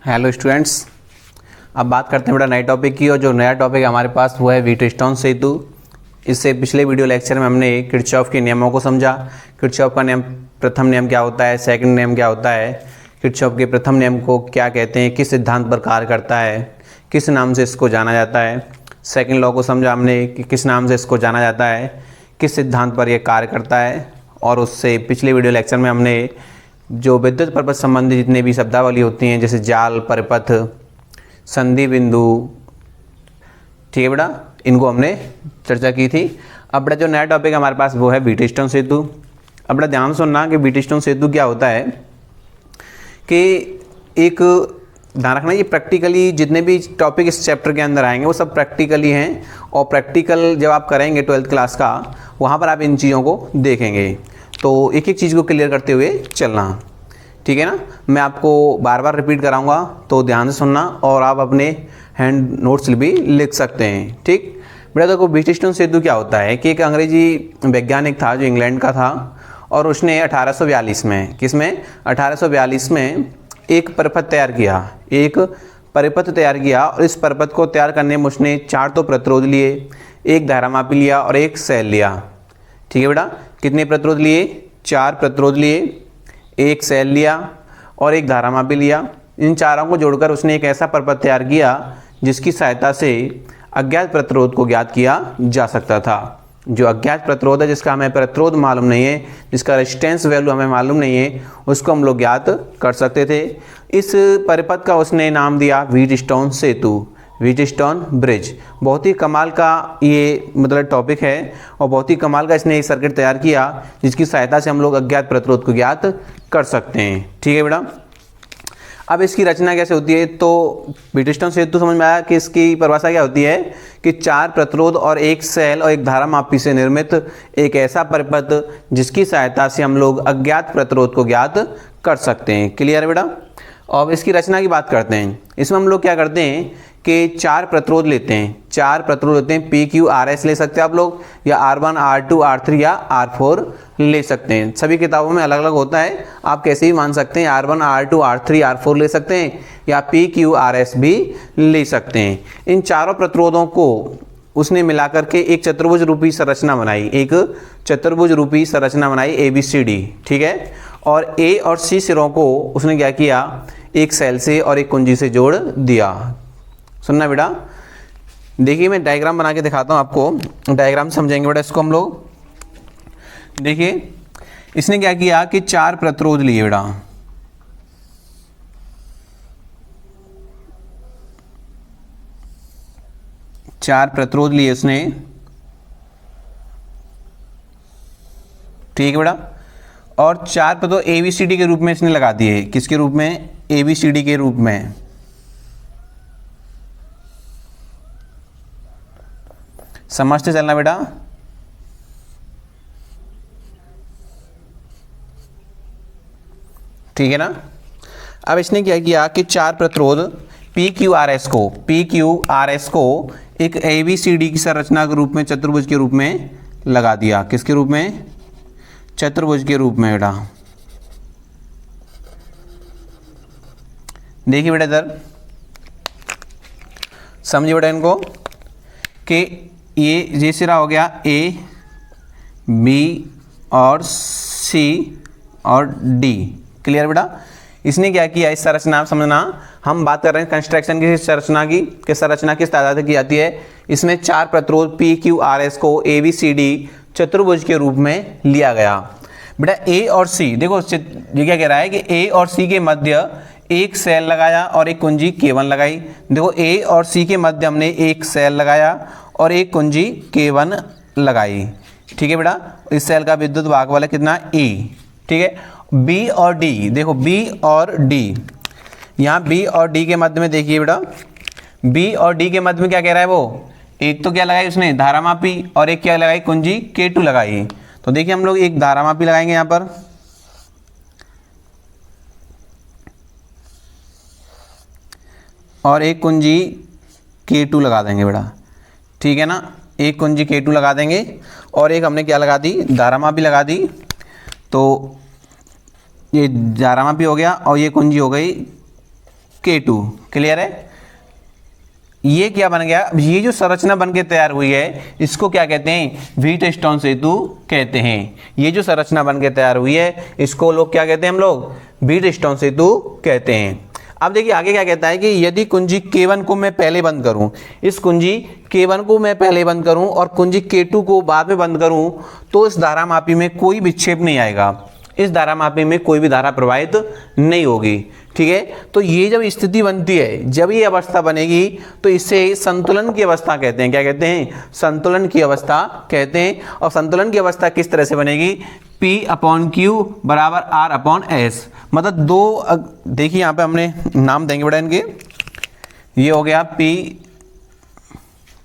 Hello students. अब बात करते हैं बेटा नए टॉपिक की, और जो नया टॉपिक हमारे पास वो है व्हीटस्टोन सेतु। इससे पिछले वीडियो लेक्चर में हमने किरचॉफ के नियमों को समझा। किरचॉफ का नियम, प्रथम नियम क्या होता है, सेकंड नियम क्या होता है, किरचॉफ के प्रथम नियम को क्या कहते हैं, किस सिद्धांत पर कार्य करता है, किस नाम से इसको जाना जाता है। सेकंड लॉ को समझा हमने कि किस नाम से इसको जाना जाता है, किस सिद्धांत पर यह कार्य करता है। और उससे पिछले वीडियो लेक्चर में हमने जो विद्युत परिपथ संबंधी जितने भी शब्दावली होती हैं, जैसे जाल, परिपथ, संधि बिंदु, ठीक है बेटा, इनको हमने चर्चा की थी। अब बेटा जो नया टॉपिक हमारे पास वो है व्हीटस्टोन सेतु। अब बेटा ध्यान सुनना कि व्हीटस्टोन सेतु क्या होता है कि एक ध्यान रखना, ये प्रैक्टिकली जितने भी टॉपिक इस चैप्टर के अंदर आएंगे वो सब प्रैक्टिकली हैं, और प्रैक्टिकल जब आप करेंगे 12th क्लास का, वहाँ पर आप इन चीज़ों को देखेंगे। तो एक एक चीज़ को क्लियर करते हुए चलना, ठीक है ना। मैं आपको बार बार रिपीट कराऊंगा, तो ध्यान से सुनना, और आप अपने हैंड नोट्स भी लिख सकते हैं, ठीक। बेटा देखो व्हीटस्टोन सेतु क्या होता है कि एक अंग्रेजी वैज्ञानिक था जो इंग्लैंड का था, और उसने 1842 में, किसमें, 1842 में एक परिपथ तैयार किया, एक परिपथ तैयार किया। और इस परिपथ को तैयार करने में उसने 4 तो प्रतिरोध लिए, एक धारामापी लिया और एक सेल लिया, ठीक है बेटा। कितने प्रतिरोध लिए? 4 प्रतिरोध लिए, एक सेल लिया और एक धारामापी लिया। इन चारों को जोड़कर उसने एक ऐसा परिपथ तैयार किया जिसकी सहायता से अज्ञात प्रतिरोध को ज्ञात किया जा सकता था। जो अज्ञात प्रतिरोध है, जिसका हमें प्रतिरोध मालूम नहीं है, जिसका रेजिस्टेंस वैल्यू हमें मालूम नहीं है, उसको हम लोग ज्ञात कर सकते थे। इस परिपथ का उसने नाम दिया व्हीटस्टोन सेतु, व्हीटस्टोन ब्रिज। बहुत ही कमाल का ये मतलब टॉपिक है, और बहुत ही कमाल का इसने एक सर्किट तैयार किया जिसकी सहायता से हम लोग अज्ञात प्रतिरोध को ज्ञात कर सकते हैं, ठीक है बेटा। अब इसकी रचना कैसे होती है, तो व्हीटस्टोन सेतु समझ में आया कि इसकी परिभाषा क्या होती है कि 4 प्रतिरोध और एक सेल और एक धारामापी से निर्मित एक ऐसा परिपथ जिसकी सहायता से हम लोग अज्ञात प्रतिरोध को ज्ञात कर सकते हैं। क्लियर है बेटा। अब इसकी रचना की बात करते हैं। इसमें हम लोग क्या करते हैं कि 4 प्रतिरोध लेते हैं, 4 प्रतिरोध लेते हैं, PQRS ले सकते हैं आप लोग, या R1, R2, R3 या R4 ले सकते हैं। सभी किताबों में अलग अलग होता है, आप कैसे भी मान सकते हैं, R1, R2, R3, R4 ले सकते हैं, या PQRS भी ले सकते हैं। इन चारों प्रतिरोधों को उसने मिलाकर के एक चतुर्भुज रूपी संरचना बनाई, एक चतुर्भुज रूपी संरचना बनाई ABCD, ठीक है। और A और C सिरों को उसने क्या किया, एक सेल से और एक कुंजी से जोड़ दिया। सुनना बेटा, देखिए मैं डायग्राम बना के दिखाता हूँ आपको, डायग्राम समझेंगे बेटा इसको हम लोग। देखिए इसने क्या किया कि 4 प्रतिरोध लिए बेटा, चार प्रतिरोध लिए उसने, ठीक है बेटा। और 4 प्रतिरोध ABCD के रूप में इसने लगा दिए। किसके रूप में? ABCD के रूप में। समझते चलना बेटा। ठीक है ना। अब इसने क्या किया कि 4 प्रतिरोध PQRS को एक ABCD की संरचना के रूप में, चतुर्भुज के रूप में लगा दिया। किसके रूप में? चतुर्भुज के रूप में बेटा। देखिए बेटा इधर समझिए बेटा इनको कि ये सिरा हो गया A, B और C और D। क्लियर बेटा। इसने क्या किया, इस संरचना समझना, हम बात कर रहे हैं कंस्ट्रक्शन की संरचना की, कि संरचना किस तादाद से की जाती है। इसमें 4 प्रतिरोध PQRS को ABCD चतुर्भुज के रूप में लिया गया बेटा। A और C, देखो ये क्या कह रहा है कि A और C के मध्य एक सेल लगाया और एक कुंजी K1 लगाई। देखो A और C के मध्य हमने एक सेल लगाया और एक कुंजी K1 लगाई, ठीक है बेटा। इस सेल का विद्युत भागफल है कितना? E, ठीक है। B और D, देखो B और D, यहाँ B और D के मध्य में देखिए बेटा, B और D के मध्य में क्या कह रहा है वो, एक तो क्या लगाई उसने धारामापी, और एक क्या लगाई, कुंजी K2 लगाई। तो देखिए हम लोग एक धारामापी लगाएंगे यहाँ पर, और एक कुंजी K2 लगा देंगे बेटा, ठीक है ना। एक कुंजी K2 लगा देंगे, और एक हमने क्या लगा दी, धारामापी लगा दी। तो ये धारामापी हो गया, और ये कुंजी हो गई K2। क्लियर है? ये क्या बन गया? ये जो संरचना बन के तैयार हुई है इसको क्या कहते हैं? व्हीटस्टोन सेतु कहते हैं। ये जो संरचना बन के तैयार हुई है इसको लोग क्या कहते हैं? हम लोग व्हीटस्टोन सेतु कहते हैं। अब देखिए आगे क्या कहता है कि यदि कुंजी K1 को मैं पहले बंद करूं, इस कुंजी K1 को मैं पहले बंद करूं और कुंजी K2 को बाद में बंद करूं, तो इस धारामापी में कोई विक्षेप नहीं आएगा, इस धारामापी में कोई भी धारा प्रवाहित नहीं होगी। ठीक है, तो ये जब स्थिति बनती है, जब ये अवस्था बनेगी तो इसे संतुलन की अवस्था कहते हैं। क्या कहते हैं? संतुलन की अवस्था कहते हैं। और संतुलन की अवस्था किस तरह से बनेगी? P/Q बराबर R/S। मतलब दो, देखिए यहाँ पे हमने नाम देंगे बेटा इनके, ये हो गया P,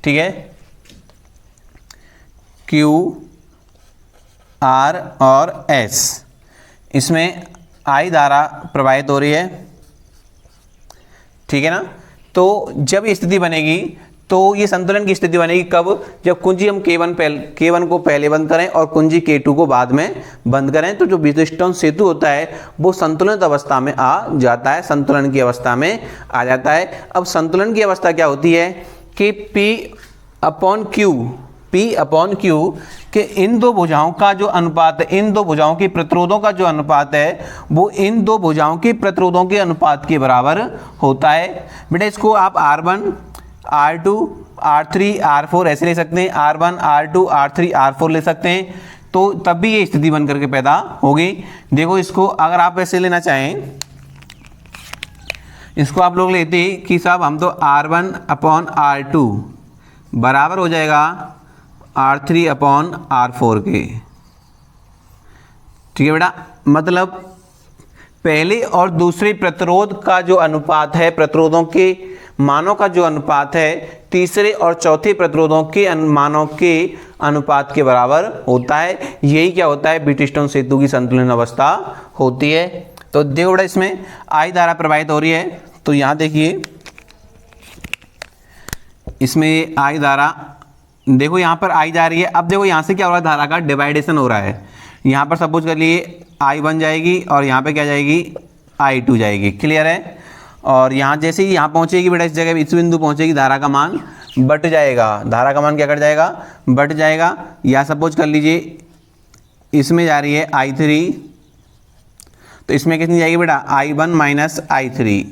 ठीक है, Q, R और S। इसमें I धारा प्रवाहित हो रही है, ठीक है ना। तो जब ये स्थिति बनेगी तो ये संतुलन की स्थिति बनेगी कब? जब कुंजी हम K1 को पहले बंद करें और कुंजी K2 को बाद में बंद करें, तो जो व्हीटस्टोन सेतु होता है वो संतुलित अवस्था में आ जाता है, संतुलन की अवस्था में आ जाता है। अब संतुलन की अवस्था क्या होती है कि P/Q के इन दो भुजाओं का जो अनुपात है, इन दो भुजाओं की प्रतिरोधों का जो अनुपात है वो इन दो भुजाओं की प्रतिरोधों के अनुपात के बराबर होता है। बेटा इसको आप R1, R2, R3, R4 ऐसे ले सकते हैं, R1, R2, R3, R4 ले सकते हैं, तो तब भी ये स्थिति बन करके पैदा होगी। देखो इसको अगर आप ऐसे लेना चाहें, इसको आप लोग लेते कि साहब हम तो R1/R2 बराबर हो जाएगा R3/R4 के। ठीक है बेटा, मतलब पहले और दूसरे प्रतिरोध का जो अनुपात है, प्रतिरोधों के मानों का जो अनुपात है, तीसरे और चौथे प्रतिरोधों के मानों के अनुपात के बराबर होता है। यही क्या होता है? व्हीटस्टोन सेतु की संतुलन अवस्था होती है। तो देखो बेटा इसमें I धारा प्रवाहित हो रही है, तो यहाँ देखिए इसमें I धारा, देखो यहाँ पर I जा रही है। अब देखो यहाँ से क्या हो रहा है? धारा का डिवाइडेशन हो रहा है। यहाँ पर सपोज कर लिए I1 जाएगी और यहाँ पे क्या जाएगी? I2 जाएगी। क्लियर है? और यहाँ जैसे ही यहाँ पहुँचेगी बेटा, इस जगह इस बिंदु पहुँचेगी, धारा का मान बढ़ जाएगा। धारा का मान क्या कर जाएगा? बढ़ जाएगा। या सपोज कर लीजिए इसमें जा रही है I3, तो इसमें कितनी जाएगी बेटा? I1 minus I3।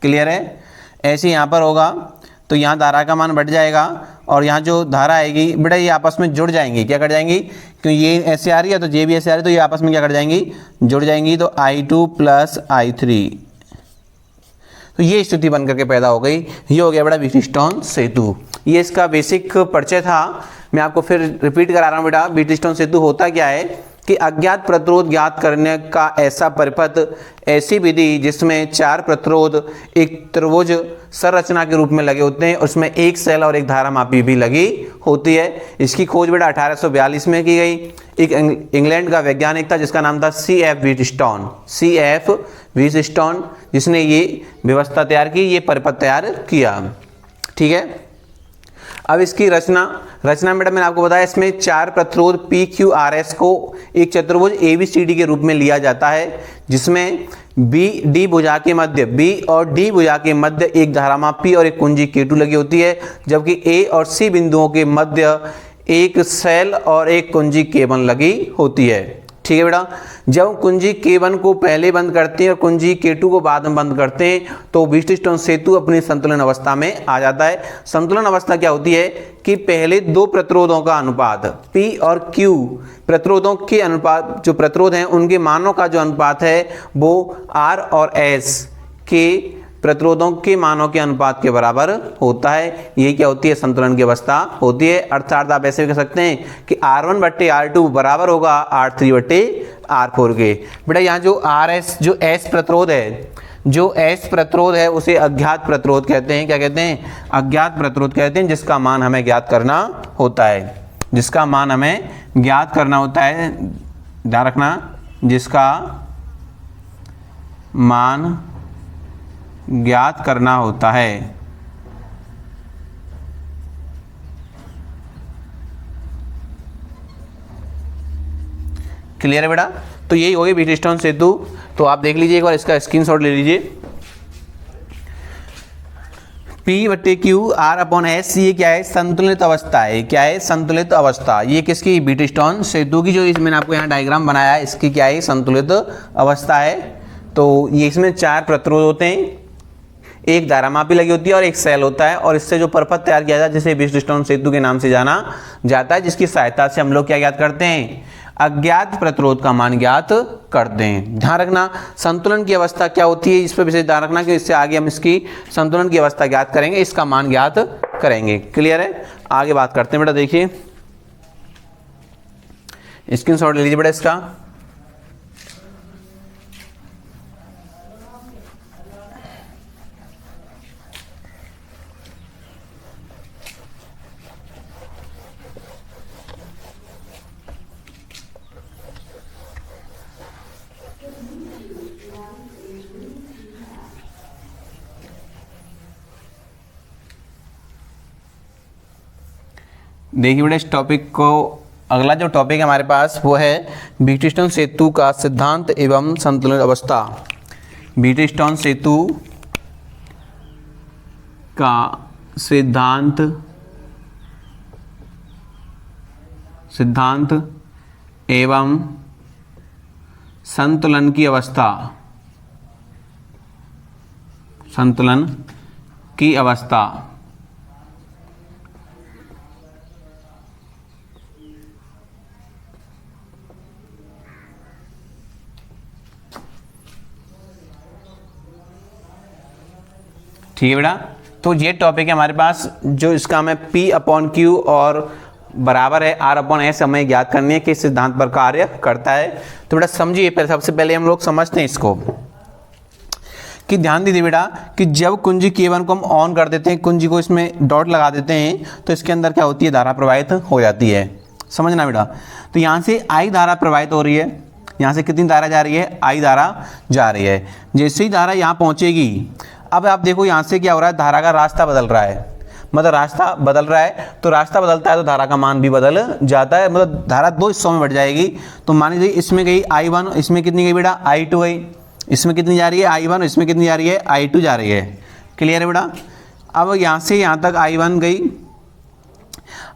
क्लियर है? ऐसे यहाँ पर होगा तो यहाँ धारा का मान बढ़ जाएगा और यहाँ जो धारा आएगी बेटा ये आपस में जुड़ जाएंगी। क्या कर जाएंगी? क्योंकि ये ऐसे आ रही है तो ये भी ऐसे आ रही है, तो ये आपस में क्या कर जाएंगी? जुड़ जाएंगी। तो I2 प्लस I3, तो ये स्थिति बन करके पैदा हो गई। ये हो गया बेटा व्हीटस्टोन सेतु। ये इसका बेसिक परिचय था, मैं आपको फिर रिपीट करा रहा हूँ बेटा। व्हीटस्टोन सेतु होता क्या है कि अज्ञात प्रतिरोध ज्ञात करने का ऐसा परिपथ, ऐसी विधि जिसमें चार प्रतिरोध एक त्रिभुज संरचना के रूप में लगे होते हैं, उसमें एक सेल और एक धारामापी भी लगी होती है। इसकी खोज बेटा 1842 में की गई। एक इंग्लैंड का वैज्ञानिक था जिसका नाम था C.F. व्हीटस्टोन, जिसने ये व्यवस्था तैयार की, ये परिपथ तैयार किया। ठीक है, अब इसकी रचना बेटा मैंने आपको बताया, इसमें चार प्रतिरोध PQRS को एक चतुर्भुज ABCD के रूप में लिया जाता है, जिसमें B भुजा के मध्य, B और D भुजा के मध्य एक धारामापी और एक कुंजी K2 लगी होती है, जबकि A और C बिंदुओं के मध्य एक सेल और एक कुंजी K1 लगी होती है। ठीक है बेटा, जब कुंजी K1 को पहले बंद करते हैं और कुंजी K2 को बाद में बंद करते हैं तो व्हीटस्टोन सेतु अपनी संतुलन अवस्था में आ जाता है। संतुलन अवस्था क्या होती है कि पहले दो प्रतिरोधों का अनुपात P और Q प्रतिरोधों के अनुपात, जो प्रतिरोध हैं उनके मानों का जो अनुपात है वो R और S के प्रतिरोधों के मानों के अनुपात के बराबर होता है। यही क्या होती है? संतुलन की अवस्था होती है। अर्थात आप ऐसे भी कह सकते हैं कि R1/R2 बराबर होगा R3/R4 के। बेटा यहाँ जो RS, जो S प्रतिरोध है उसे अज्ञात प्रतिरोध कहते हैं। क्या कहते हैं? अज्ञात प्रतिरोध कहते हैं, जिसका मान हमें ज्ञात करना होता है। जिसका मान हमें ज्ञात करना होता है, ध्यान रखना, जिसका मान ज्ञात करना होता है। क्लियर है बेटा? तो यही होगी व्हीटस्टोन सेतु। तो आप देख लीजिए एक बार, इसका स्क्रीनशॉट ले लीजिए। P/Q R/S ये क्या है, संतुलित अवस्था है। क्या है, संतुलित अवस्था। ये किसकी, व्हीटस्टोन सेतु की, जो मैंने आपको यहाँ डायग्राम बनाया है, इसकी क्या है, संतुलित अवस्था है। तो ये इसमें 4 प्रतिरोध होते हैं, एक धारामापी लगी होती है और एक सेल होता है, और इससे जो परपथ तैयार किया जाता है जिसे व्हीटस्टोन सेतु के नाम से जाना जाता है, जिसकी सहायता से हम लोग क्या ज्ञात करते हैं, अज्ञात प्रतिरोध का मान ज्ञात करते हैं। ध्यान रखना संतुलन की अवस्था क्या होती है, इस पर विशेष ध्यान रखना कि इससे आगे हम इसकी संतुलन की अवस्था ज्ञात करेंगे, इसका मान ज्ञात करेंगे। क्लियर है, आगे बात करते हैं बेटा। देखिए स्क्रीनशॉट ले लीजिए बेटा इसका। देखिए बेटा इस टॉपिक को, अगला जो टॉपिक है हमारे पास वो है व्हीटस्टोन सेतु का सिद्धांत एवं संतुलित अवस्था। व्हीटस्टोन सेतु का सिद्धांत एवं संतुलन की अवस्था, संतुलन की अवस्था। ठीक है बेटा, तो ये टॉपिक है हमारे पास, जो इसका हमें P/Q और बराबर है R/S हमें ज्ञात करनी है, किस सिद्धांत पर कार्य करता है। तो बेटा समझिए, पहले सबसे पहले हम लोग समझते हैं इसको, कि ध्यान दीजिए बेटा कि जब कुंजी K1 को हम ऑन कर देते हैं, कुंजी को इसमें डॉट लगा देते हैं, तो इसके अंदर क्या होती है, धारा प्रवाहित हो जाती है। समझना बेटा, तो यहाँ से I धारा प्रवाहित हो रही है, यहाँ से कितनी धारा जा रही है, I धारा जा रही है। जैसे ही धारा यहाँ पहुँचेगी, अब आप देखो यहाँ से क्या हो रहा है, धारा का रास्ता बदल रहा है, मतलब रास्ता बदल रहा है, तो रास्ता बदलता है तो धारा का मान भी बदल जाता है, मतलब धारा 2 हिस्सों में बढ़ जाएगी। तो मान लीजिए इसमें गई I1, इसमें कितनी गई बेटा, I2 गई, इसमें कितनी जा रही है I1, इसमें कितनी जा रही है I2 जा रही है। क्लियर है बेटा, अब यहाँ से यहाँ तक I1 गई।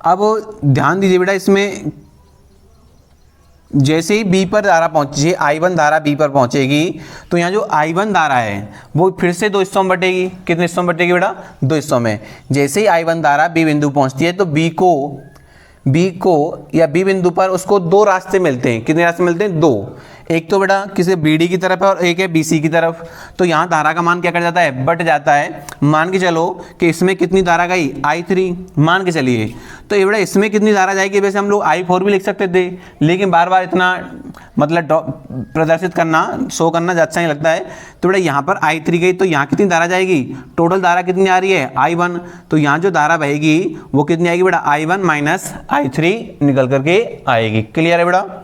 अब ध्यान दीजिए बेटा, इसमें जैसे ही B पर धारा पहुंची, I1 धारा B पर पहुंचेगी, तो यहाँ जो I1 धारा है वो फिर से 2 हिस्सों में बटेगी। कितने हिस्सों में बटेगी बेटा, 2 हिस्सों में। जैसे ही I1 धारा B बिंदु पहुंचती है, तो B को या B बिंदु पर उसको 2 रास्ते मिलते हैं। कितने रास्ते मिलते हैं, 2। एक तो बेटा किसी BD की तरफ है और एक है BC की तरफ। तो यहाँ धारा का मान क्या कर जाता है, बट जाता है। मान के चलो कि इसमें कितनी धारा गई, I3 मान के चलिए। तो ये बेटा इसमें कितनी धारा जाएगी, वैसे हम लोग I4 भी लिख सकते थे, लेकिन बार बार इतना मतलब प्रदर्शित करना, शो करना अच्छा नहीं लगता है। तो बेटा यहाँ पर I3 गई, तो यहाँ कितनी धारा जाएगी, टोटल धारा कितनी आ रही है, I1। तो यहाँ जो धारा बहेगी वो कितनी आएगी बेटा, I1 माइनस I3 निकल करके आएगी। क्लियर है बेटा।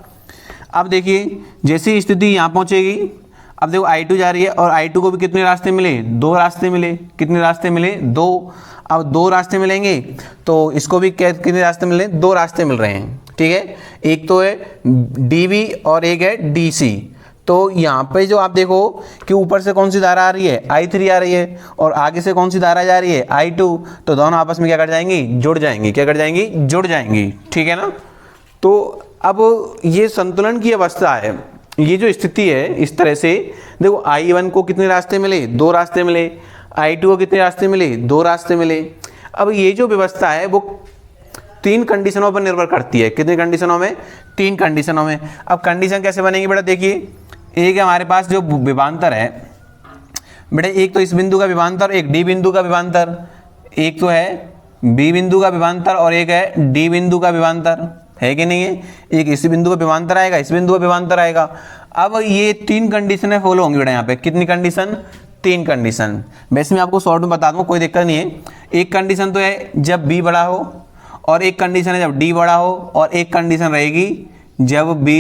अब देखिए जैसी स्थिति यहाँ पहुँचेगी, अब देखो I2 जा रही है और I2 को भी कितने रास्ते मिले, 2 रास्ते मिले। कितने रास्ते मिले, 2। अब 2 रास्ते मिलेंगे तो इसको भी कितने रास्ते मिले, 2 रास्ते मिल रहे हैं। ठीक है, एक तो है DV और एक है DC। तो यहाँ पे जो आप देखो कि ऊपर से कौन सी धारा आ रही है, I3 आ रही है, और आगे से कौन सी धारा जा रही है, I2। तो दोनों आपस में क्या कर जाएंगी, जुड़ जाएंगी। क्या कर जाएंगी, जुड़ जाएंगी। ठीक है ना। तो अब ये संतुलन की अवस्था है, ये जो स्थिति है इस तरह से। देखो I1 को कितने रास्ते मिले, 2 रास्ते मिले। I2 को कितने रास्ते मिले, 2 रास्ते मिले। अब ये जो व्यवस्था है वो 3 कंडीशनों पर निर्भर करती है। कितनी कंडीशनों में, 3 कंडीशनों में। अब कंडीशन कैसे बनेगी बेटा, देखिए एक है हमारे पास जो विभवांतर है बेटा, एक तो इस बिंदु का विभवांतर, एक D बिंदु का विभवांतर। एक तो है B बिंदु का विभवांतर और एक है D बिंदु का विभवांतर, है कि नहीं है। एक इस बिंदु का विभवांतर आएगा, इस बिंदु का विभवांतर आएगा। अब ये 3 कंडीशनें फॉलो होंगी बेटा यहाँ पे। कितनी कंडीशन, 3 कंडीशन। वैसे मैं आपको शॉर्ट में बता दूँ, कोई दिक्कत नहीं है। एक कंडीशन तो है जब B बड़ा हो, और एक कंडीशन है जब D बड़ा हो, और एक कंडीशन रहेगी जब B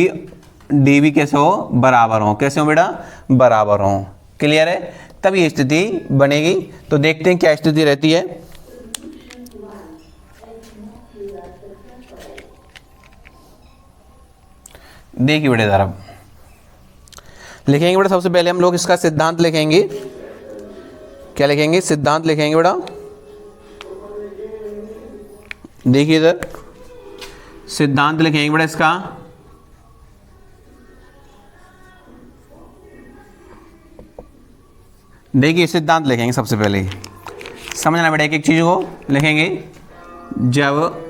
DB कैसे हो, बराबर हो। कैसे हो बेटा, बराबर हो। क्लियर है, तब ये स्थिति बनेगी। तो देखते हैं क्या स्थिति रहती है। देखिए बेटे जरा लिखेंगे बेटा, सबसे पहले हम लोग इसका सिद्धांत लिखेंगे। क्या लिखेंगे, सिद्धांत लिखेंगे बेटा। देखिए इधर सिद्धांत लिखेंगे बेटा इसका, देखिए सिद्धांत लिखेंगे सबसे पहले, समझना बेटा एक एक चीज को लिखेंगे। जब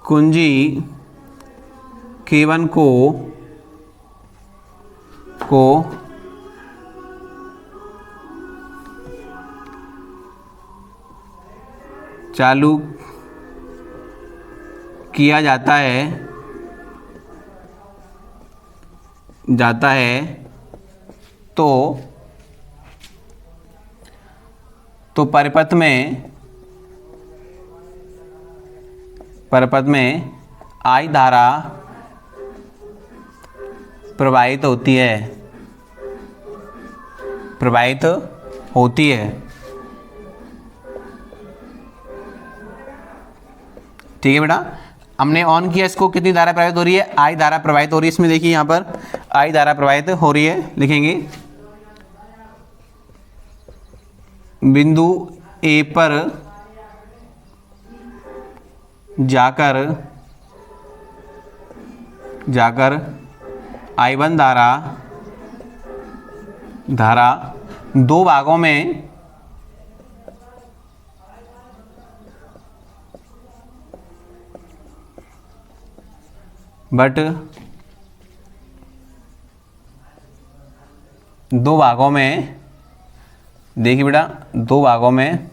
कुंजी K1 को चालू किया जाता है तो परिपथ में I धारा प्रवाहित होती है। ठीक है बेटा, हमने ऑन किया इसको, कितनी धारा प्रवाहित हो रही है? I धारा प्रवाहित हो रही है। इसमें देखिए यहाँ पर I धारा प्रवाहित हो रही है, लिखेंगे बिंदु A पर जाकर I1 धारा दो भागों में देखिए बेटा, दो भागों में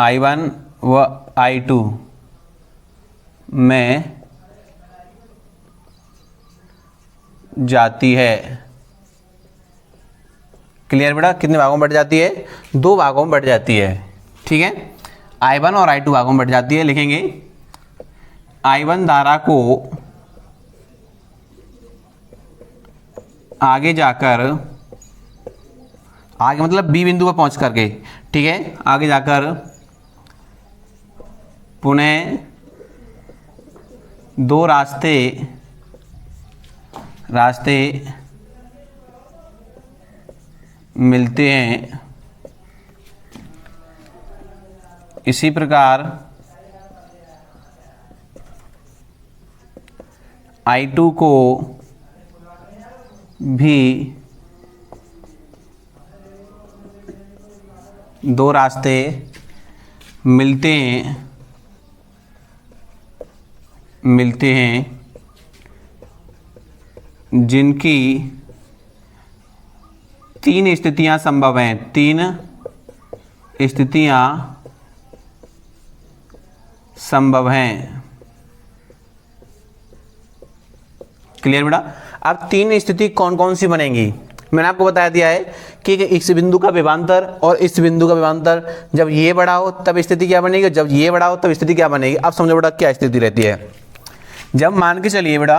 I1 व I2 में जाती है। क्लियर बेटा, कितने भागों में बढ़ जाती है? दो भागों में बढ़ जाती है। ठीक है, I1 और I2 भागों में बढ़ जाती है। लिखेंगे I1 धारा को आगे जाकर, आगे मतलब B बिंदु पर पहुंच करके, ठीक है, आगे जाकर पुनः दो रास्ते मिलते हैं। इसी प्रकार I2 को भी दो रास्ते मिलते हैं जिनकी तीन स्थितियां संभव हैं। तीन स्थितियां संभव हैं। क्लियर बेटा? अब तीन स्थिति कौन कौन सी बनेंगी? मैंने आपको बता दिया है कि इस बिंदु का विभवांतर और इस बिंदु का विभवांतर जब ये बड़ा हो तब स्थिति क्या बनेगी, जब ये बड़ा हो तब स्थिति क्या बनेगी। अब समझो बेटा क्या स्थिति रहती है। जब मान के चलिए बेटा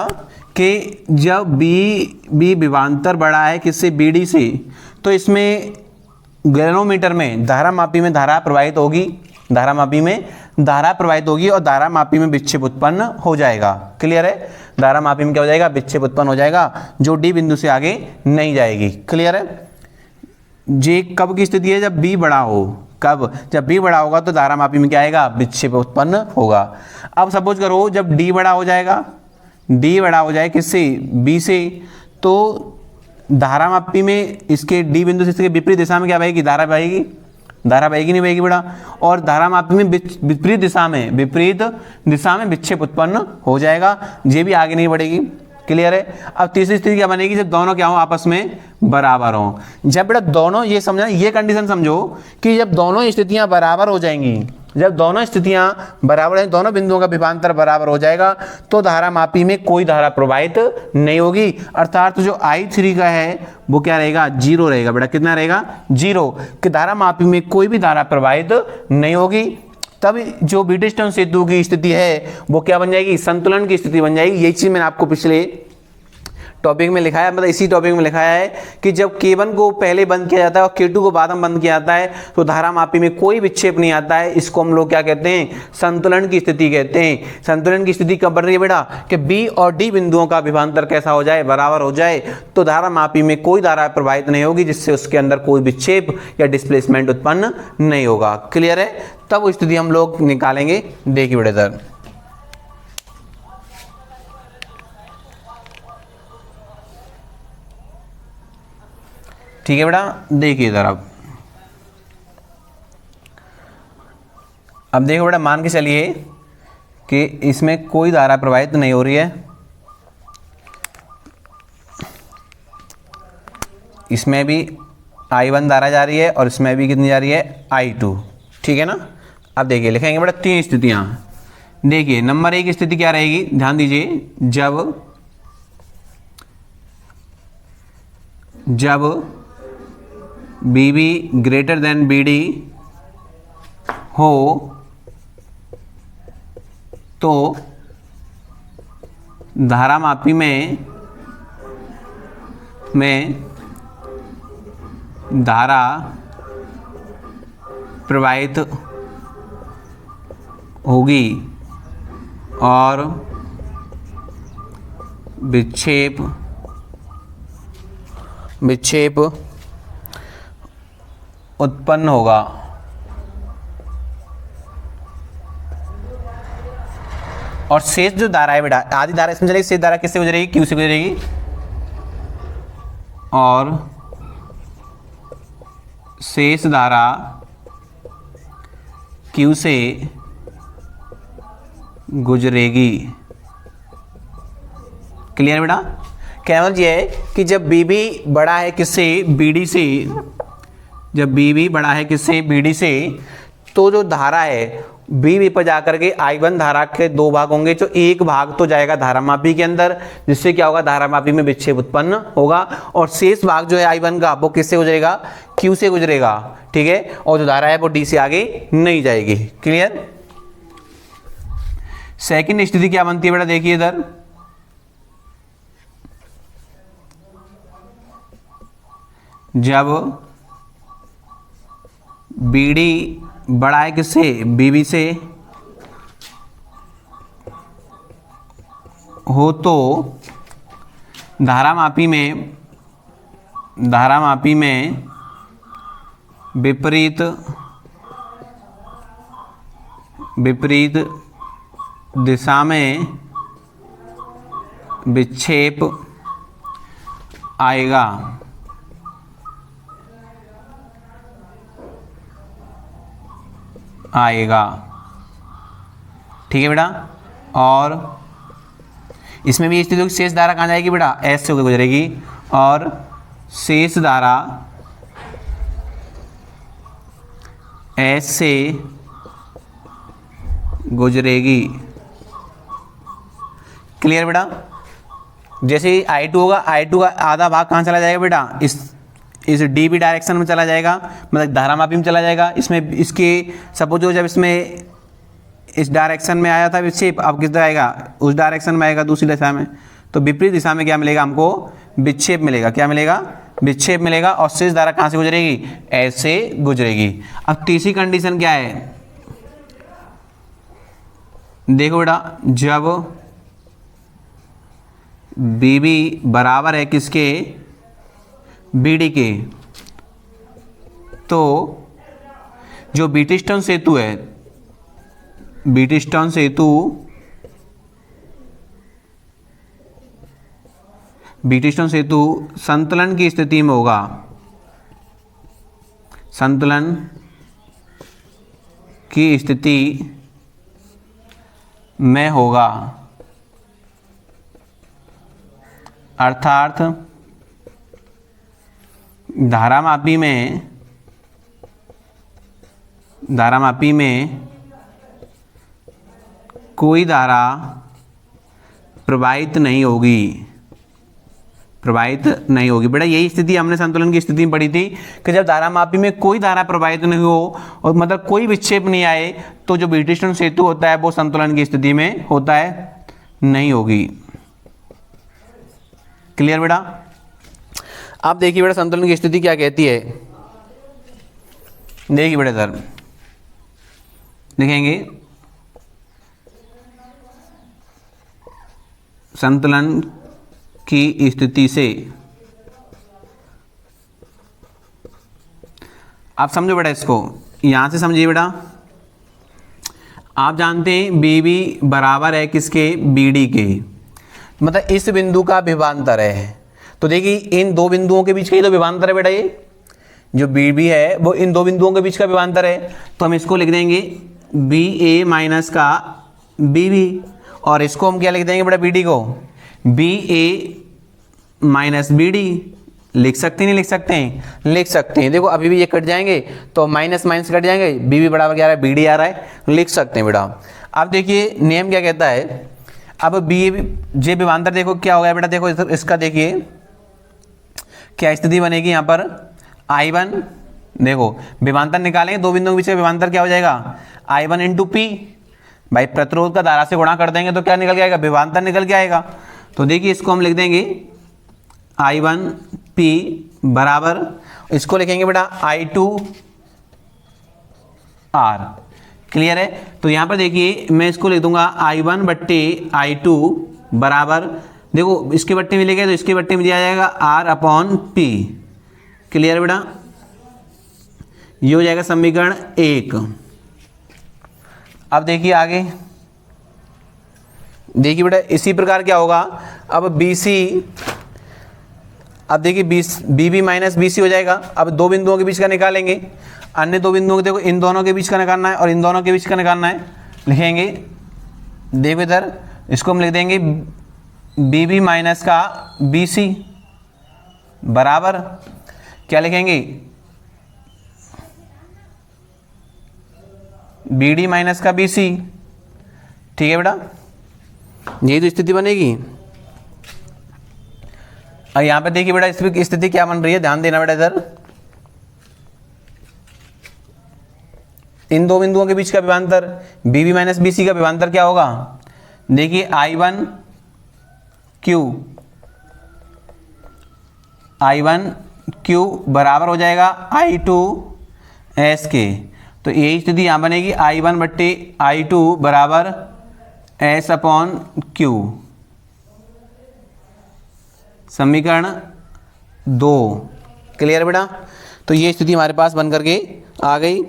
कि जब बी विभवांतर बड़ा है किससे, BD से, तो इसमें गैलोमीटर में धारा मापी में धारा प्रवाहित होगी, और धारा मापी में विक्षेप उत्पन्न हो जाएगा। क्लियर है? धारा मापी में क्या हो जाएगा? विक्षेप उत्पन्न हो जाएगा, जो D बिंदु से आगे नहीं जाएगी। क्लियर है? जे कब की स्थिति है? जब B बड़ा हो। कब? जब B बड़ा होगा तो धारा मापी में क्या आएगा? विक्षेप उत्पन्न होगा। अब सपोज करो जब D बड़ा हो जाएगा, D बड़ा हो जाए किससे? B से, तो धारा मापी में इसके D बिंदु से इसके विपरीत दिशा में क्या बहेगी? धारा बहेगी नहीं बहेगी बेटा। और धारा मापी में विपरीत दिशा में विक्षेप उत्पन्न हो जाएगा, ये भी आगे नहीं बढ़ेगी। क्लियर है? अब तीसरी स्थिति क्या बनेगी? जब दोनों क्या हो? आपस में बराबर हो। जब बेटा दोनों, ये समझना, ये कंडीशन समझो कि जब दोनों स्थितियां बराबर हो जाएंगी, दोनों बिंदुओं का विभवांतर बराबर हो जाएगा, तो धारा मापी में कोई धारा प्रवाहित नहीं होगी। अर्थात जो I3 का है वो क्या रहेगा? 0 रहेगा बेटा। कितना रहेगा? 0। कि धारा मापी में कोई भी धारा प्रवाहित नहीं होगी। तब जो व्हीटस्टोन सेतु की स्थिति है वो क्या बन जाएगी? संतुलन की स्थिति बन जाएगी। यही चीज मैंने आपको पिछले टॉपिक में लिखा है, मतलब इसी टॉपिक में लिखा है कि जब K1 को पहले बंद किया जाता है और K2 को बाद में बंद किया जाता है तो धारा मापी में कोई विक्षेप नहीं आता है। इसको हम लोग क्या कहते हैं, संतुलन की स्थिति कहते हैं। संतुलन की स्थिति कब बन रही है बेटा, कि B और D बिंदुओं का विभवांतर कैसा हो जाए, बराबर हो जाए, तो धारा मापी में कोई धारा प्रवाहित नहीं होगी जिससे उसके अंदर कोई विक्षेप या डिस्प्लेसमेंट उत्पन्न नहीं होगा। क्लियर है, तब वो स्थिति हम लोग निकालेंगे। देखिए बेटा इधर, ठीक है बेटा, देखिए इधर अब देखो बेटा, मान के चलिए कि इसमें कोई धारा प्रवाहित नहीं हो रही है, इसमें भी I1 धारा जा रही है और इसमें भी कितनी जा रही है, I2, ठीक है ना। अब देखिए लिखेंगे बेटा तीन स्थितियां। देखिए नंबर 1 स्थिति क्या रहेगी, ध्यान दीजिए, जब BB ग्रेटर देन BD हो तो धारा मापी में धारा प्रवाहित होगी और विक्षेप उत्पन्न होगा। और शेष जो धारा है बेटा, आधी धारा इसमें चलेगी, शेष धारा किससे गुजरेगी, क्यू से गुजरेगी, और शेष धारा क्यू से गुजरेगी। क्लियर बेटा, कहना ये है कि जब BB बड़ा है किससे, BD से, जब BB बड़ा है किससे, BD से, तो जो धारा है BB पर जाकर के I1 धारा के दो भाग होंगे, जो एक भाग तो जाएगा धारा मापी के अंदर, जिससे क्या होगा, धारा मापी में विक्षेप उत्पन्न होगा, और शेष भाग जो है I1 का वो किससे गुजरेगा, Q से गुजरेगा, ठीक है, और जो धारा है वो D से आगे नहीं जाएगी। क्लियर। सेकंड स्थिति क्या बनती है बेटा, देखिए इधर, जब BD बड़ा है किससे, BB से हो तो धारा मापी में विपरीत दिशा में विक्षेप आएगा। ठीक है बेटा, और इसमें भी स्थिति शेष धारा कहाँ जाएगी बेटा, S से गुजरेगी, और शेष धारा S से गुजरेगी। क्लियर बेटा। जैसे ही I2 होगा, I2 का आधा भाग कहाँ चला जाएगा बेटा, इस DB डायरेक्शन में चला जाएगा, मतलब धारा मापी में चला जाएगा। इसमें इसके सपोज जब इसमें इस डायरेक्शन में आया था विक्षेप, अब किस तरह आएगा, उस डायरेक्शन में आएगा, दूसरी दिशा में, तो विपरीत दिशा में क्या मिलेगा हमको, विक्षेप मिलेगा। क्या मिलेगा, विक्षेप मिलेगा। और शेष धारा कहाँ से गुजरेगी, ऐसे गुजरेगी। अब तीसरी कंडीशन क्या है, देखो बेटा, जब BB बराबर है किसके, BD के, तो जो बीटिस्टन सेतु है, बीटिस्टन सेतु संतुलन की स्थिति में होगा, संतुलन की स्थिति में होगा, अर्थात धारा मापी में कोई धारा प्रवाहित नहीं होगी, बेटा। यही स्थिति हमने संतुलन की स्थिति में पढ़ी थी कि जब धारा मापी में कोई धारा प्रवाहित नहीं हो और मतलब कोई विक्षेप नहीं आए, तो जो बीटिस्टन सेतु होता है वो संतुलन की स्थिति में होता है, नहीं होगी। क्लियर बेटा। अब देखिए बेटा संतुलन की स्थिति क्या कहती है, देखिए बेटा इधर लिखेंगे संतुलन की स्थिति से, आप समझो बेटा इसको, यहां से समझिए बेटा। आप जानते हैं बी बी बराबर है किसके, बी डी के, मतलब इस बिंदु का विभवांतर है। तो देखिए इन दो बिंदुओं के बीच का ही तो विभवांतर है बेटा, ये जो बी बी है वो इन दो बिंदुओं के बीच का विभवांतर है। तो हम इसको लिख देंगे बी ए माइनस का बी बी, और इसको हम क्या लिख देंगे बेटा, बी डी को बी ए माइनस बी डी। लिख सकते हैं नहीं लिख सकते हैं, लिख सकते हैं। देखो अभी भी ये कट जाएंगे तो माइनस माइनस कट जाएंगे, बी बी बराबर क्या आ रहा है, बी डी आ रहा है, लिख सकते हैं बेटा। अब देखिए नियम क्या कहता है, अब बी जे विभवांतर देखो क्या हो गया बेटा, देखो इसका देखिए क्या स्थिति बनेगी यहाँ पर, I1 देखो विभवांतर निकालेंगे, दो बिंदुओं के बीच का विभवांतर क्या हो जाएगा, I1 इंटू पी। भाई प्रतिरोध का धारा से गुणा कर देंगे तो क्या निकल के आएगा, विभवांतर निकल के आएगा। तो देखिए इसको हम लिख देंगे I1 P बराबर, इसको लिखेंगे बेटा I2 R। क्लियर है। तो यहाँ पर देखिए मैं इसको लिख दूंगा I1 बट्टे I2 बराबर, देखो इसके बट्टे मिलेगा तो इसके बट्टे में दिया जाएगा R अपॉन P। क्लियर बेटा, ये हो जाएगा समीकरण 1। अब देखिए आगे, देखिए बेटा इसी प्रकार क्या होगा, अब BC, अब देखिए B B minus B C हो जाएगा। अब दो बिंदुओं के बीच का निकालेंगे, अन्य दो बिंदुओं को देखो इन दोनों के बीच का निकालना है और इन दोनों के बीच का निकालना है। लिखेंगे देखो इधर, इसको हम लिख देंगे बी बी माइनस का बी सी बराबर क्या लिखेंगे, बी डी माइनस का बी सी। ठीक है बेटा, यही तो स्थिति बनेगी। और यहाँ पे देखिए बेटा इसकी स्थिति क्या बन रही है, ध्यान देना बेटा इधर, इन दो बिंदुओं के बीच का विभवांतर B B minus B C का विभवांतर क्या होगा, देखिए I1 Q बराबर हो जाएगा I2 S के। तो यही स्थिति यहाँ बनेगी I1 बट्टे I2 बराबर S अपॉन Q, समीकरण 2। क्लियर बेटा, तो ये स्थिति हमारे पास बन करके आ गई।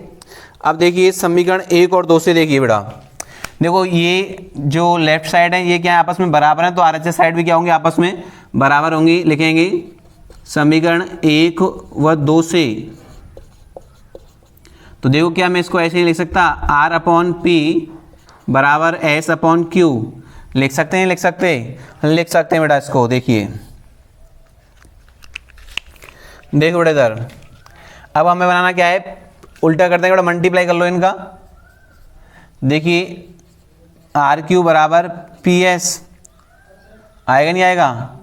अब देखिए समीकरण 1 और 2 से देखिए बेटा, देखो ये जो लेफ्ट साइड है ये क्या है, आपस में बराबर है, तो RHS साइड भी क्या होंगे, आपस में बराबर होंगी। लिखेंगे समीकरण 1 व 2 से, तो देखो क्या मैं इसको ऐसे ही लिख सकता, R अपॉन P बराबर S अपॉन Q। लिख सकते हैं, लिख सकते हैं बेटा इसको। देखिए देखो बेटा इधर, अब हमें बनाना क्या है, उल्टा करते हैं बेटा, मल्टीप्लाई कर लो इनका। देखिए आर क्यू बराबर पी एस, आएगा नहीं आएगा,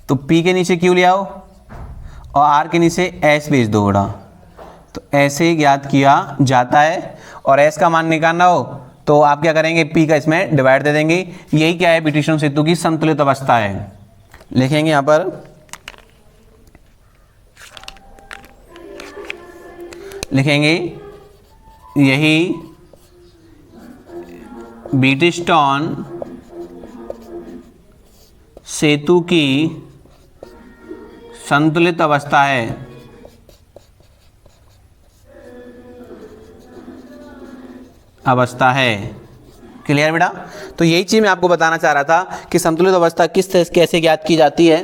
तो P के नीचे Q ले आओ और R के नीचे S भेज दो बेटा। तो ऐसे ज्ञात किया जाता है, और S का मान निकालना हो तो आप क्या करेंगे, P का इसमें डिवाइड दे देंगे। यही क्या है, ब्रिटिश सेतु की संतुलित अवस्था है। लिखेंगे यहाँ पर, लिखेंगे यही ब्रिटिशटॉन सेतु की संतुलित अवस्था है। क्लियर बेटा, तो यही चीज मैं आपको बताना चाह रहा था कि संतुलित अवस्था कैसे ज्ञात की जाती है।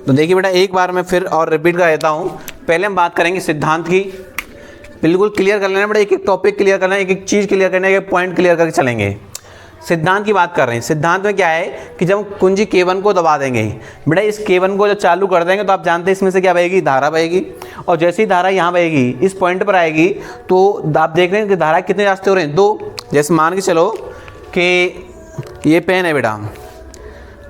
तो देखिए बेटा एक बार मैं फिर और रिपीट कर देता हूं। पहले हम बात करेंगे सिद्धांत की, बिल्कुल क्लियर कर लेना बेटा, एक एक टॉपिक क्लियर करना है, एक एक चीज क्लियर करना है, एक पॉइंट क्लियर करके चलेंगे। सिद्धांत की बात कर रहे हैं। सिद्धांत में क्या है कि जब हम कुंजी K1 को दबा देंगे बेटा, इस K1 को जब चालू कर देंगे तो आप जानते हैं इसमें से क्या बहेगी, धारा बहेगी। और जैसे ही धारा यहाँ बहेगी, इस पॉइंट पर आएगी, तो आप देख रहे हैं कि धारा कितने रास्ते हो रहे हैं, 2। जैसे मान के चलो कि ये पेन है बेटा,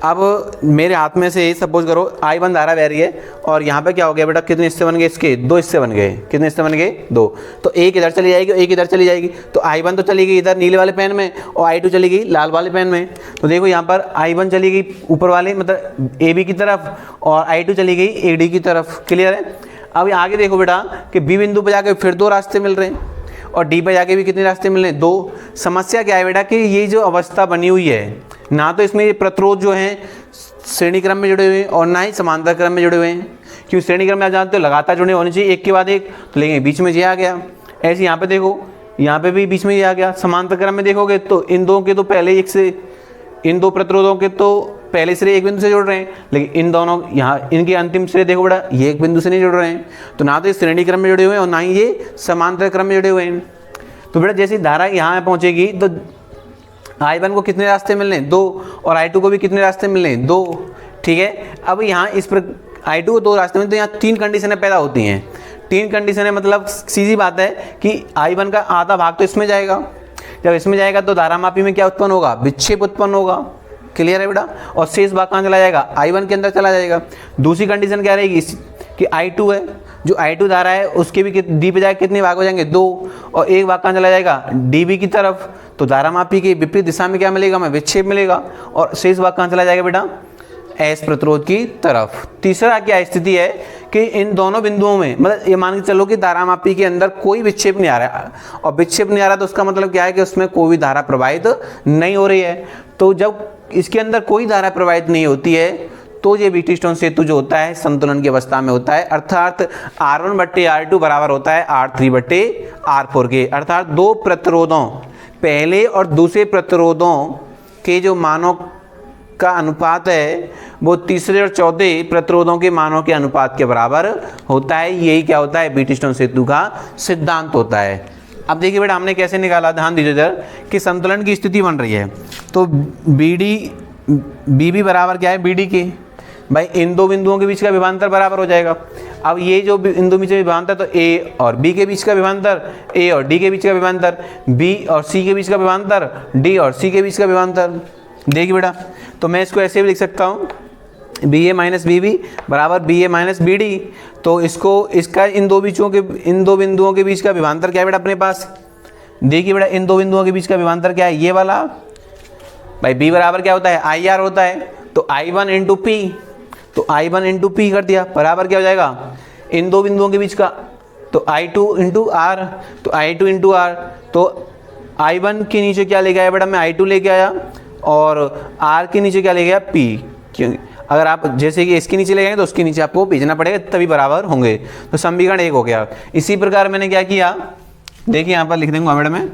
अब मेरे हाथ में से सपोज करो I1 धारा बह रही है और यहाँ पे क्या हो गया बेटा, कितने हिस्से बन गए इसके, 2 हिस्से बन गए। कितने हिस्से बन गए, 2। तो एक इधर चली जाएगी, एक इधर चली जाएगी। तो I1 तो चली गई इधर नीले वाले पेन में और I2 चली गई लाल वाले पेन में। तो देखो यहाँ पर I1 चली गई ऊपर वाले मतलब AB की तरफ और I2 चली गई AD की तरफ। क्लियर है। अब आगे देखो बेटा कि B बिंदु पर जाके फिर 2 रास्ते मिल रहे हैं और डी पे जाके भी कितने रास्ते मिल रहे हैं, 2। समस्या क्या है बेटा कि ये जो अवस्था बनी हुई है, ना तो इसमें ये प्रतिरोध जो हैं श्रेणी क्रम में जुड़े हुए हैं और ना ही समांतर क्रम में जुड़े हुए हैं। क्योंकि श्रेणी क्रम में आप जानते हो लगातार जुड़े होने चाहिए एक के बाद एक, तो लेकिन बीच में ये आ गया। ऐसे यहाँ पे देखो, यहाँ पे भी बीच में ये आ गया। समांतर क्रम में देखोगे तो इन दो के तो पहले एक से, इन दो प्रतिरोधों के तो पहले सिरे एक बिंदु से जुड़ रहे हैं, लेकिन इन दोनों यहाँ इनके अंतिम सिरे देखो बेटा ये एक बिंदु से नहीं जुड़ रहे हैं। तो ना तो ये श्रेणी क्रम में जुड़े हुए हैं और ना ही ये समांतर क्रम में जुड़े हुए हैं। तो बेटा जैसी धारा यहाँ पहुँचेगी तो I1 को कितने रास्ते मिलने हैं, 2 और I2 को भी कितने रास्ते मिलने हैं, 2। ठीक है। अब यहाँ इस पर I2 को 2 रास्ते में, तो यहाँ 3 कंडीशनें पैदा होती हैं। 3 कंडीशनें मतलब सीधी बात है कि I1 का आधा भाग तो इसमें जाएगा। जब इसमें जाएगा तो धारामापी में क्या उत्पन्न होगा, विक्षेप उत्पन्न होगा। क्लियर है बेटा। और शेष भाग कहाँ चला जाएगा, I1 के अंदर चला जाएगा। दूसरी कंडीशन क्या रहेगी कि I2 है, जो I2 धारा है उसके भी डी पे जाके कितने भाग हो जाएंगे, 2 और एक भाग कहाँ चला जाएगा, DB की तरफ। तो धारामापी के विपरीत दिशा में क्या मिलेगा, हमें विक्षेप मिलेगा। और शेष भाग कहाँ चला जाएगा बेटा, S प्रतिरोध की तरफ। तीसरा क्या स्थिति है कि इन दोनों बिंदुओं में मतलब ये मान के चलो कि धारामापी के अंदर कोई विक्षेप नहीं आ रहा है, और विक्षेप नहीं आ रहा तो उसका मतलब क्या है कि उसमें कोई भी धारा प्रवाहित नहीं हो रही है। तो जब इसके अंदर कोई धारा प्रवाहित नहीं होती है तो ये व्हीटस्टोन सेतु जो होता है संतुलन की अवस्था में होता है, अर्थात R1/R2 बराबर होता है R3/R4 के। अर्थात दो प्रतिरोधों, पहले और दूसरे प्रतिरोधों के जो मानों का अनुपात है वो तीसरे और चौथे प्रतिरोधों के मानों के अनुपात के बराबर होता है। यही क्या होता है, व्हीटस्टोन सेतु का सिद्धांत होता है। अब देखिए बेटा हमने कैसे निकाला, ध्यान दीजिए इधर कि संतुलन की स्थिति बन रही है तो BB बराबर क्या है, BD के। भाई इन दो बिंदुओं के बीच का विभवांतर बराबर हो जाएगा। अब ये जो इन दो बीच का विभवांतर, तो A और B के बीच का विभवांतर, A और D के बीच का विभवांतर, B और C के बीच का विभवांतर, D और C के बीच का विभवांतर। देखिए बेटा तो मैं इसको ऐसे भी लिख सकता हूँ, BA माइनस BB बराबर BA माइनस BD। तो इसको इसका इन दो बिंदुओं के बीच का विभवांतर क्या है बेटा अपने पास, देखिए बेटा इन दो बिंदुओं के बीच का विभवांतर क्या है, ये वाला। भाई B बराबर क्या होता है, IR होता है। तो I1 इंटू P, तो I1 इंटू P कर दिया बराबर क्या हो जाएगा, इन दो बिंदुओं के बीच का, तो I2 इंटू R, तो I2 इंटू R। तो I1 के नीचे क्या लेके आया बेटा, मैं I2 लेके आया और R के नीचे क्या ले गया, P। क्यों, अगर आप जैसे कि इसके नीचे ले जाएंगे तो उसके नीचे आपको भेजना पड़ेगा तभी बराबर होंगे। तो समीकरण 1 हो गया। इसी प्रकार मैंने क्या किया, देखिए यहाँ पर लिख दूंगा बेटा मैं,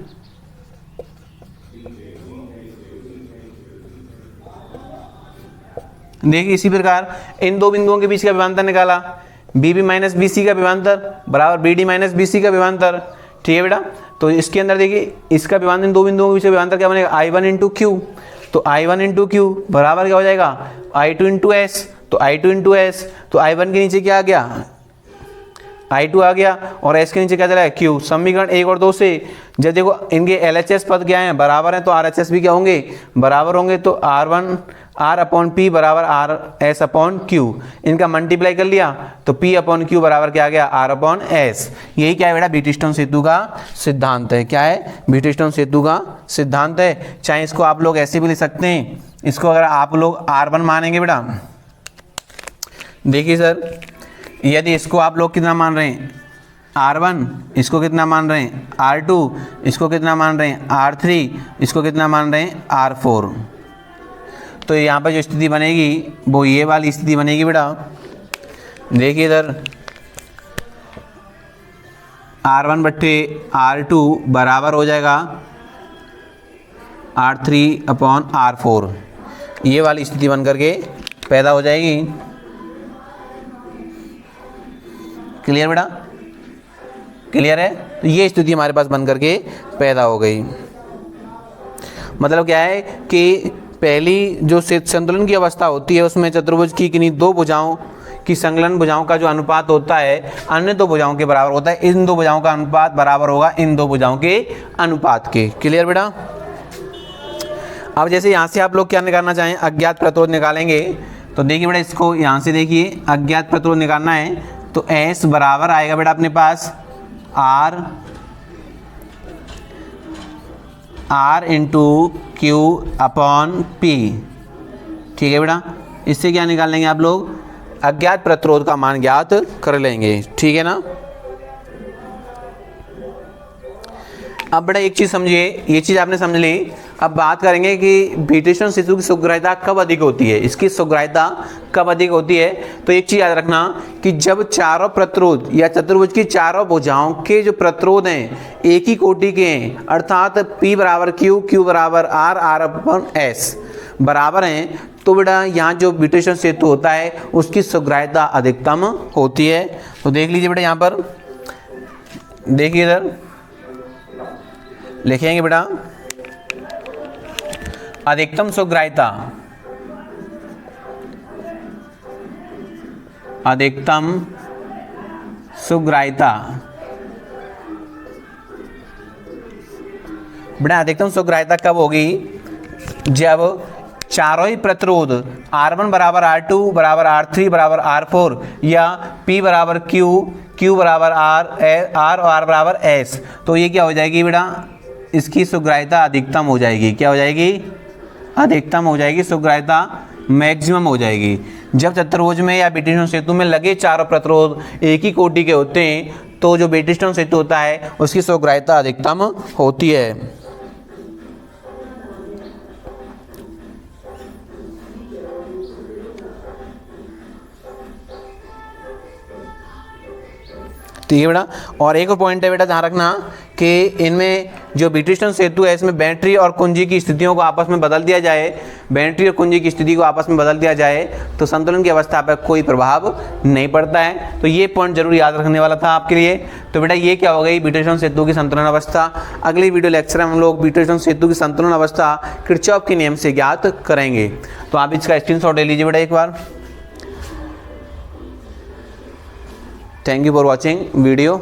देखिए इसी प्रकार इन दो बिंदुओं के बीच का विभवांतर निकाला, BB माइनस BC का विभवांतर बराबर BD माइनस BC का विभवांतर। ठीक है बेटा। तो इसके अंदर देखिए इसका विभवांतर, इन दो बिंदुओं के बीच का विभवांतर क्या बनेगा, I1 इंटू Q। तो I1 इंटू Q बराबर क्या हो जाएगा, I2 इंटू S। तो I2 इंटू S, तो I1 के नीचे क्या आ गया, I2 आ गया और S के नीचे क्या चला है, Q। समीकरण 1 और 2 से जब देखो इनके LHS पद क्या हैं, बराबर हैं, तो RHS भी क्या होंगे, बराबर होंगे। तो R अपॉन P बराबर RS अपॉन Q, इनका मल्टीप्लाई कर लिया तो P अपॉन Q बराबर क्या आ गया, R अपॉन S। यही क्या है बेटा, व्हीटस्टोन सेतु का सिद्धांत है। क्या है, व्हीटस्टोन सेतु का सिद्धांत है। चाहे इसको आप लोग ऐसे भी लिख सकते हैं, इसको अगर आप लोग R1 मानेंगे बेटा, देखिए सर यदि इसको आप लोग कितना मान रहे हैं, R1, इसको कितना मान रहे हैं, R2, इसको कितना मान रहे हैं, R3, इसको कितना मान रहे हैं, R4। तो यहाँ पर जो स्थिति बनेगी वो ये वाली स्थिति बनेगी बेटा। देखिए इधर R1/R2 बराबर हो जाएगा R3 अपॉन R4। ये वाली स्थिति बन करके पैदा हो जाएगी। क्लियर बेटा, क्लियर है। तो ये स्थिति हमारे पास बन करके पैदा हो गई। मतलब क्या है कि पहली जो संतुलन की अवस्था होती है उसमें चतुर्भुज की किन्हीं दो भुजाओं की संलग्न भुजाओं का जो अनुपात होता है अन्य दो भुजाओं के बराबर होता है। इन दो भुजाओं का अनुपात बराबर होगा इन दो भुजाओं के अनुपात के। क्लियर बेटा। अब जैसे यहाँ से आप लोग क्या निकालना चाहें, अज्ञात प्रतिरोध निकालेंगे, तो देखिए बेटा इसको यहाँ से देखिए अज्ञात प्रतिरोध निकालना है, तो S बराबर आएगा बेटा अपने पास R into Q upon P. ठीक है बेटा, इससे क्या निकाल लेंगे आप लोग, अज्ञात प्रतिरोध का मान ज्ञात कर लेंगे। ठीक है ना। अब बेटा एक चीज़ समझिए, ये चीज़ आपने समझ ली। अब बात करेंगे कि विट्रिस्टोन सेतु की सुग्राह्यता कब अधिक होती है, इसकी सुग्राह्यता कब अधिक होती है। तो एक चीज़ याद रखना कि जब चारों प्रतिरोध या चतुर्भुज की चारों भुजाओं के जो प्रतिरोध हैं एक ही कोटि के हैं, अर्थात P बराबर Q, Q बराबर R, R अपन S बराबर हैं, तो बेटा यहाँ जो विट्रिस्टोन सेतु होता है उसकी सुग्राह्यता अधिकतम होती है। तो देख लीजिए बेटा यहाँ पर देखिए, इधर लिखेंगे बेटा अधिकतम सुग्राह्यता, अधिकतम सुग्राह्यता बेटा अधिकतम सुग्राह्यता कब होगी, जब चारों ही प्रतिरोध R1 बराबर R2 बराबर R3 बराबर R4 या P बराबर Q, Q बराबर R और R बराबर S, तो ये क्या हो जाएगी बेटा, इसकी सुग्राह्यता अधिकतम हो जाएगी। क्या हो जाएगी, अधिकतम हो जाएगी, सुग्राह्यता मैक्सिमम हो जाएगी। जब चतुर्भुज में या विट्रिस्टोन सेतु में लगे चारों प्रतिरोध एक ही कोटि के होते हैं, तो जो विट्रिस्टोन सेतु होता है उसकी सुग्राह्यता अधिकतम होती है। ठीक है बेटा। और एक और पॉइंट है बेटा ध्यान रखना कि इनमें जो विट्रिस्टोन सेतु है इसमें बैटरी और कुंजी की स्थितियों को आपस में बदल दिया जाए, बैटरी और कुंजी की स्थिति को आपस में बदल दिया जाए तो संतुलन की अवस्था पर कोई प्रभाव नहीं पड़ता है। तो ये पॉइंट जरूर याद रखने वाला था आपके लिए। तो बेटा ये क्या हो गई, विट्रिस्टोन सेतु की संतुलन अवस्था। अगली वीडियो लेक्चर में हम लोग विट्रिस्टोन सेतु की संतुलन अवस्था किरचॉफ के नियम से ज्ञात करेंगे। तो आप इसका स्क्रीनशॉट ले लीजिए बेटा एक बार। Thank you for watching video.